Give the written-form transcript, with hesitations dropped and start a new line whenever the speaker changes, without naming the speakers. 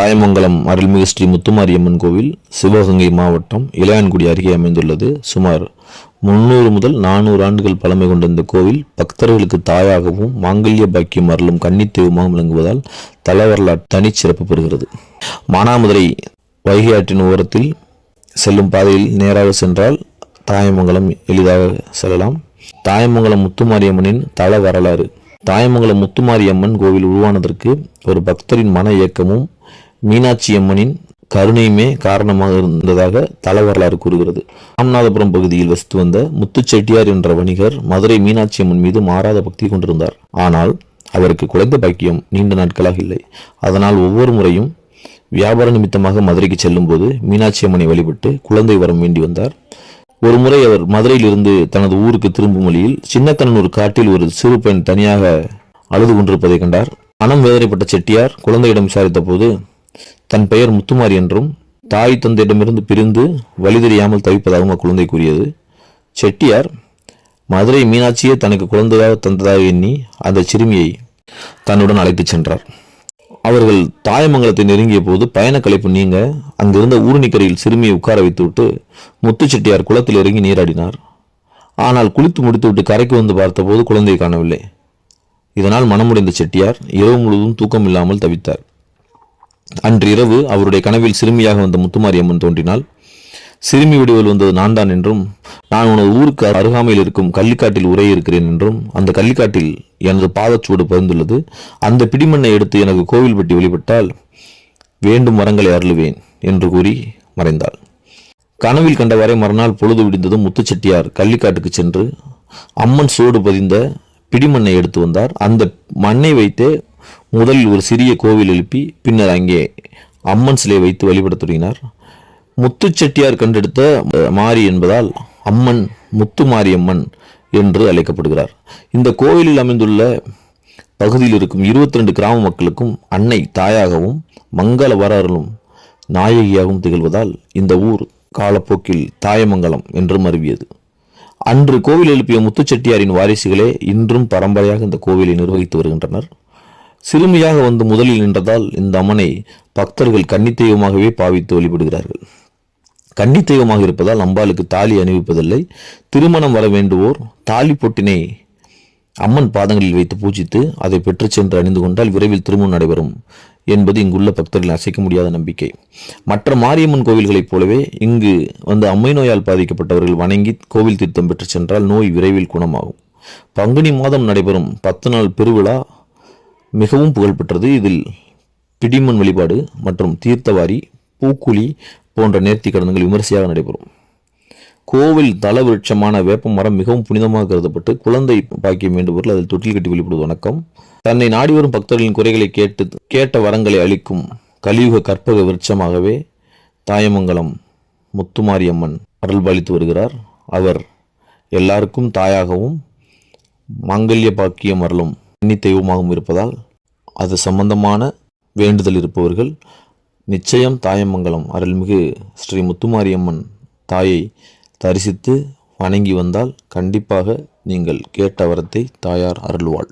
தாயமங்கலம் அருள்மிகு ஸ்ரீ முத்துமாரியம்மன் கோவில் சிவகங்கை மாவட்டம் இளையான்குடி அருகே அமைந்துள்ளது. சுமார் 300 முதல் 400 ஆண்டுகள் பழமை கொண்ட இந்த கோவில் பக்தர்களுக்கு தாயாகவும் மாங்கல்ய பாக்கியம் அருளும் கன்னித்தெய்வமாகவும் விளங்குவதால் தல வரலாற்று தனிச்சிறப்பு பெறுகிறது. மானாமதுரை வைகை ஆற்றின் ஓரத்தில் செல்லும் பாதையில் நேராக சென்றால் தாயமங்கலம் எளிதாக செல்லலாம். தாயமங்கலம் முத்துமாரியம்மனின் தல வரலாறு. தாயமங்கலம் முத்துமாரியம்மன் கோவில் உருவானதற்கு ஒரு பக்தரின் மன இயக்கமும் மீனாட்சி அம்மனின் கருணையுமே காரணமாக இருந்ததாக தல வரலாறு கூறுகிறது. ராமநாதபுரம் பகுதியில் வசித்து வந்த முத்துச்செட்டியார் என்ற வணிகர் மதுரை மீனாட்சி அம்மன் மீது மாறாத பக்தி கொண்டிருந்தார். ஆனால் அவருக்கு குழந்தை பாக்கியம் நீண்ட நாட்களாக இல்லை. அதனால் ஒவ்வொரு முறையும் வியாபார நிமித்தமாக மதுரைக்கு செல்லும் போது மீனாட்சி அம்மனை வழிபட்டு குழந்தை வரம் வேண்டி வந்தார். ஒரு முறை அவர் மதுரையில் இருந்து தனது ஊருக்கு திரும்பும் வழியில் சின்னக்கண்ணூர் காட்டில் ஒரு சிறு பெண் தனியாக அழுது கொண்டிருப்பதை கண்டார். மனம் வேதனைப்பட்ட செட்டியார் குழந்தையிடம் விசாரித்த போது தன் பெயர் முத்துமாரி என்றும் தாய் தந்தையிடமிருந்து பிரிந்து வழி தெரியாமல் தவிப்பதாகவும் அக்குழந்தை கூறியது. செட்டியார் மதுரை மீனாட்சியே தனக்கு குழந்தையாக தந்ததாக எண்ணி அந்த சிறுமியை தன்னுடன் அழைத்துச் சென்றார். அவர்கள் தாயமங்கலத்தை நெருங்கிய போது பயண களைப்பு நீங்க அங்கிருந்த ஊருணிக்கரையில் சிறுமியை உட்கார வைத்துவிட்டு முத்து செட்டியார் குளத்தில் இறங்கி நீராடினார். ஆனால் குளித்து முடித்துவிட்டு கரைக்கு வந்து பார்த்தபோது குழந்தையை காணவில்லை. இதனால் மனமுடைந்த செட்டியார் இரவு முழுவதும் தூக்கம் இல்லாமல் தவித்தார். அன்று இரவு அவருடைய கனவில் சிறுமியாக வந்த முத்துமாரியம்மன் தோன்றினாள். சிறுமி வடிவில் வந்தது நான் தான் என்றும், நான் உனது ஊருக்கு அருகாமையில் இருக்கும் கள்ளிக்காட்டில் உரைய இருக்கிறேன் என்றும், அந்த கள்ளிக்காட்டில் எனது பாதச்சூடு பதிந்துள்ளது, அந்த பிடிமண்ணை எடுத்து எனக்கு கோவில் பட்டி வழிபட்டால் வேண்டும் வரங்களை அருளுவேன் என்று கூறி மறைந்தாள். கனவில் கண்டவரை மறுநாள் பொழுது விடிந்ததும் முத்துச்செட்டியார் கள்ளிக்காட்டுக்கு சென்று அம்மன் சோடு பதிந்த பிடிமண்ணை எடுத்து வந்தார். அந்த மண்ணை வைத்தே முதலில் ஒரு சிறிய கோவில் எழுப்பி பின்னர் அங்கே அம்மன் சிலை வைத்து வழிபட தொடங்கினார். முத்துச்செட்டியார் கண்டெடுத்த மாரி என்பதால் அம்மன் முத்துமாரியம்மன் என்று அழைக்கப்படுகிறார். இந்த கோவிலில் அமைந்துள்ள பகுதியில் இருக்கும் 22 கிராம மக்களுக்கும் அன்னை தாயாகவும் மங்கள வரஅருளும் நாயகியாகவும் திகழ்வதால் இந்த ஊர் காலப்போக்கில் தாயமங்கலம் என்று மருவியது. அன்று கோவில் எழுப்பிய முத்துச்செட்டியாரின் வாரிசுகளே இன்றும் பரம்பரையாக இந்த கோவிலை நிர்வகித்து வருகின்றனர். சிறுமியாக வந்து முதலில் நின்றதால் இந்த அம்மனை பக்தர்கள் கன்னித்தெய்வமாகவே பாவித்து வழிபடுகிறார்கள். கன்னித்தெய்வமாக இருப்பதால் அம்பாளுக்கு தாலி அணிவிப்பதில்லை. திருமணம் வர வேண்டுவோர் தாலி பொட்டினை அம்மன் பாதங்களில் வைத்து பூஜித்து அதை பெற்று சென்று அணிந்து கொண்டால் விரைவில் திருமணம் நடைபெறும் என்பது இங்குள்ள பக்தர்கள் அசைக்க முடியாத நம்பிக்கை. மற்ற மாரியம்மன் கோவில்களைப் போலவே இங்கு வந்து அம்மை நோயால் பாதிக்கப்பட்டவர்கள் வணங்கி கோவில் தீர்த்தம் பெற்று சென்றால் நோய் விரைவில் குணமாகும். பங்குனி மாதம் நடைபெறும் 10 நாள் பெருவிழா மிகவும் புகழ்பெற்றது. இதில் பிடிமண் வழிபாடு மற்றும் தீர்த்தவாரி, பூக்குழி போன்ற நேர்த்தி கடன்கள் விமரிசையாக நடைபெறும். கோவில் தல விருட்சமான வேப்ப மரம் மிகவும் புனிதமாக கருதப்பட்டு குழந்தை பாக்கியம் வேண்டுபவர்கள் அதில் தொட்டில் கட்டி வழிபடுவது வணக்கம். தன்னை நாடி வரும் பக்தர்களின் குறைகளை கேட்ட வரங்களை அளிக்கும் கலியுக கற்பக விருட்சமாகவே தாயமங்கலம் முத்துமாரியம்மன் அருள்பாலித்து வருகிறார். அவர் எல்லாருக்கும் தாயாகவும் மாங்கல்ய பாக்கியம் அருளும் கன்னி தெய்வமாகவும் இருப்பதால் அது சம்பந்தமான வேண்டுதல் இருப்பவர்கள் நிச்சயம் தாயமங்கலம் அருள்மிகு ஸ்ரீ முத்துமாரியம்மன் தாயை தரிசித்து வணங்கி வந்தால் கண்டிப்பாக நீங்கள் கேட்ட வரத்தை தாயார் அருள்வாள்.